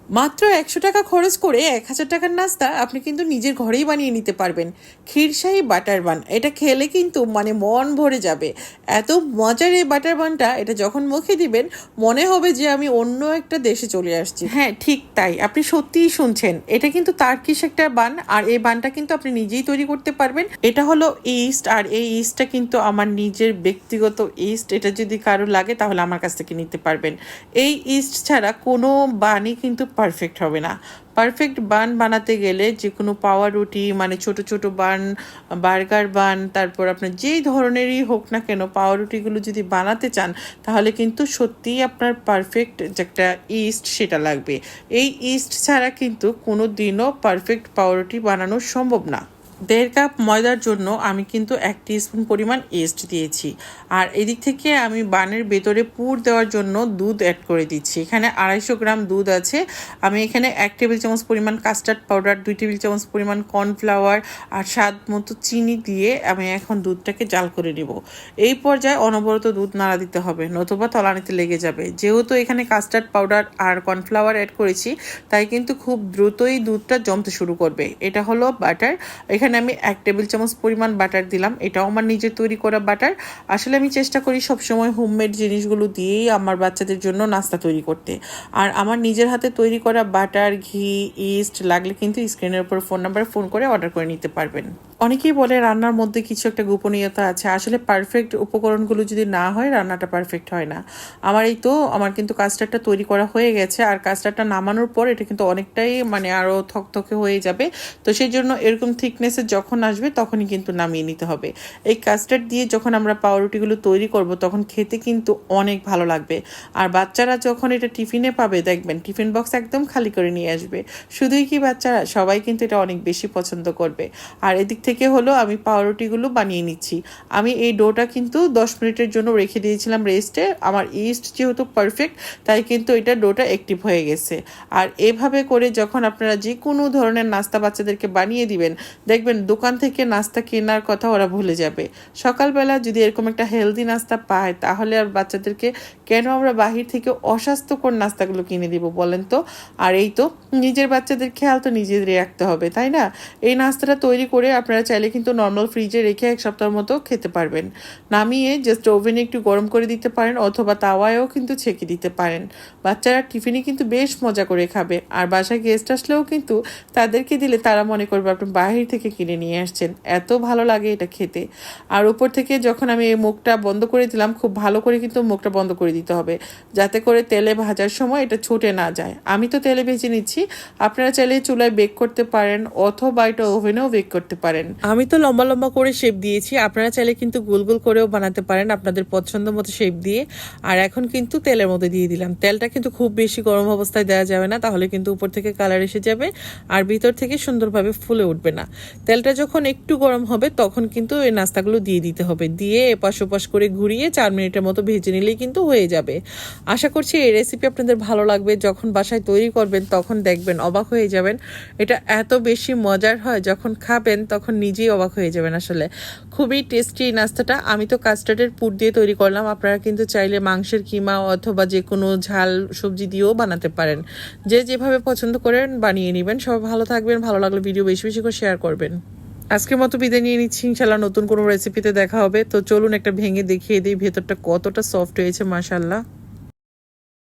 মাত্র ১০০ টাকা খরচ করে ১০০০ টাকার নাস্তা আপনি কিন্তু নিজের ঘরেই বানিয়ে নিতে পারবেন। ক্ষীরসাই বাটার বান, এটা খেলে কিন্তু মানে মন ভরে যাবে। এত মজার এই বাটার বানটা, এটা যখন মুখে দিবেন মনে হবে যে আমি অন্য একটা দেশে চলে আসছি। হ্যাঁ, ঠিক তাই, আপনি সত্যিই শুনছেন। এটা কিন্তু তার্কিশ একটা বান, আর এই বানটা কিন্তু আপনি নিজেই তৈরি করতে পারবেন। এটা হলো ইস্ট, আর এই ইস্টটা কিন্তু আমার নিজের ব্যক্তিগত ইস্ট। এটা যদি কারো লাগে তাহলে আমার কাছ থেকে নিতে পারবেন। এই ইস্ট ছাড়া কোনো বানই কিন্তু পারফেক্ট হবে না। পারফেক্ট বান বানাতে গেলে যে কোনো পাউরুটি, মানে ছোট ছোট বান, বার্গার বান, তারপর আপনার যেই ধরনেরই হোক না কেন পাউরুটিগুলো যদি বানাতে চান, তাহলে কিন্তু সত্যিই আপনার পারফেক্ট যে একটা ইস্ট সেটা লাগবে। এই ইস্ট ছাড়া কিন্তু কোনো দিনও পারফেক্ট পাউরুটি বানানো সম্ভব না। ১.৫ কাপ ময়দার জন্য আমি কিন্তু ১ টিস্পুন পরিমাণ ইস্ট দিয়েছি। আর এদিক থেকে আমি বানের ভেতরে পুর দেওয়ার জন্য দুধ অ্যাড করে দিচ্ছি। এখানে ২৫০ গ্রাম দুধ আছে। আমি এখানে ১ টেবিল চামচ পরিমাণ কাস্টার্ড পাউডার, ২ টেবিল চামচ পরিমাণ কর্নফ্লাওয়ার আর স্বাদ মতো চিনি দিয়ে আমি এখন দুধটাকে জাল করে নেব। এই পর্যায়ে অনবরত দুধ নাড়া দিতে হবে, নতুবা তলানিতে লেগে যাবে। যেহেতু এখানে কাস্টার্ড পাউডার আর কর্নফ্লাওয়ার অ্যাড করেছি, তাই কিন্তু খুব দ্রুতই দুধটা জমতে শুরু করবে। এটা হলো বাটার। এখানে আমি ১ টেবিল চামচ পরিমাণ বাটার দিলাম। এটাও আমার নিজের তৈরি করা বাটার। আসলে আমি চেষ্টা করি সবসময় হোমমেড জিনিসগুলো দিয়েই আমার বাচ্চাদের জন্য নাস্তা তৈরি করতে। আর আমার নিজের হাতে তৈরি করা বাটার, ঘি, ইস্ট লাগলে কিন্তু স্ক্রিনের উপর ফোন নাম্বারে ফোন করে অর্ডার করে নিতে পারবেন। অনেকেই বলে রান্নার মধ্যে কিছু একটা গোপনীয়তা আছে। আসলে পারফেক্ট উপকরণগুলো যদি না হয়, রান্নাটা পারফেক্ট হয় না। আমার কিন্তু কাস্টার্ডটা তৈরি করা হয়ে গেছে, আর কাস্টার্ডটা নামানোর পর এটা কিন্তু অনেকটাই মানে আরও থকথকে হয়ে যাবে। তো সেই জন্য এরকম থিকনেসের যখন আসবে তখনই কিন্তু নামিয়ে নিতে হবে। এই কাস্টার্ড দিয়ে যখন আমরা পাউরুটিগুলো তৈরি করব, তখন খেতে কিন্তু অনেক ভালো লাগবে। আর বাচ্চারা যখন এটা টিফিনে পাবে, দেখবেন টিফিন বক্স একদম খালি করে নিয়ে আসবে। শুধুই কি বাচ্চারা, সবাই কিন্তু এটা অনেক বেশি পছন্দ করবে। আর এদিক থেকে হলো আমি পাউরুটিগুলো বানিয়ে নিচ্ছি। আমি এই ডোটা কিন্তু ১০ মিনিটের জন্য রেখে দিয়েছিলাম রেস্টে। আমার ইস্ট যেহেতু পারফেক্ট, তাই কিন্তু এটা ডোটা অ্যাক্টিভ হয়ে গেছে। আর এভাবে করে যখন আপনারা যে কোনো ধরনের নাস্তা বাচ্চাদেরকে বানিয়ে দিবেন, দেখবেন দোকান থেকে নাস্তা কেনার কথা ওরা ভুলে যাবে। সকালবেলা যদি এরকম একটা হেলদি নাস্তা পায়, তাহলে আর বাচ্চাদেরকে কেন আমরা বাহির থেকে অস্বাস্থ্যকর নাস্তাগুলো কিনে দিব বলেন তো? আর এই তো, নিজের বাচ্চাদের খেয়াল তো নিজেদেরই রাখতে হবে, তাই না? এই নাস্তাটা তৈরি করে আপনারা চাইলে কিন্তু নর্মাল ফ্রিজে রেখে ১ সপ্তাহের মতো খেতে পারবেন। নামিয়ে জাস্ট ওভেনে একটু গরম করে দিতে পারেন, অথবা তাওয়ায়ও কিন্তু ছেঁকে দিতে পারেন। বাচ্চারা টিফিনে কিন্তু বেশ মজা করে খাবে। আর বাসায় গেস্ট আসলেও কিন্তু তাদেরকে দিলে তারা মনে করবে আপনি বাহির থেকে কিনে নিয়ে আসছেন। এত ভালো লাগে এটা খেতে। আর উপর থেকে যখন আমি এই মুখটা বন্ধ করে দিলাম, খুব ভালো করে কিন্তু মুখটা বন্ধ করে দিতে হবে, যাতে করে তেলে ভাজার সময় এটা ছুটে না যায়। আমি তো তেলে ভেজে নিচ্ছি, আপনারা চাইলে চুলায় বেক করতে পারেন, অথবা এটা ওভেনেও বেক করতে পারেন। আমি তো লম্বা লম্বা করে শেপ দিয়েছি, আপনারা চাইলে কিন্তু গোল গোল করেও বানাতে পারেন আপনাদের পছন্দ মতো শেপ দিয়ে। আর এখন কিন্তু তেলের মধ্যে দিয়ে দিলাম। তেলটা কিন্তু খুব বেশি গরম অবস্থায় দেওয়া যাবে না, তাহলে কিন্তু উপর থেকে কালার এসে যাবে আর ভিতর থেকে সুন্দরভাবে ফুলে উঠবে না। তেলটা যখন একটু গরম হবে, তখন কিন্তু এই নাস্তাগুলো দিয়ে দিতে হবে। দিয়ে এপাশ ওপাশ করে ঘুরিয়ে ৪ মিনিটের মতো ভেজে নিলেই কিন্তু হয়ে যাবে। আশা করছি এই রেসিপি আপনাদের ভালো লাগবে। যখন বাসায় তৈরি করবেন তখন দেখবেন, অবাক হয়ে যাবেন। এটা এত বেশি মজার হয়, যখন খাবেন তখন নিজেই অবাক হয়ে যাবেন। আসলে খুবই টেস্টি নাস্তাটা। আমি তো কাস্টার্ডের পুর দিয়ে তৈরি করলাম, আপনারা কিন্তু চাইলে মাংসের কিমা অথবা যে কোনো ঝাল সবজি দিয়েও বানাতে পারেন। যে যেভাবে পছন্দ করেন বানিয়ে নেবেন। সবাই ভালো থাকবেন, ভালো লাগলে ভিডিও বেশি বেশি করে শেয়ার করবেন। আজকের মতো বিদায় নিয়ে নিচ্ছি, ইনশাল্লাহ নতুন কোনো রেসিপিতে দেখা হবে। তো চলুন একটা ভেঙে দেখিয়ে দিই ভেতরটা কতটা সফট হয়েছে, মাশাআল্লাহ।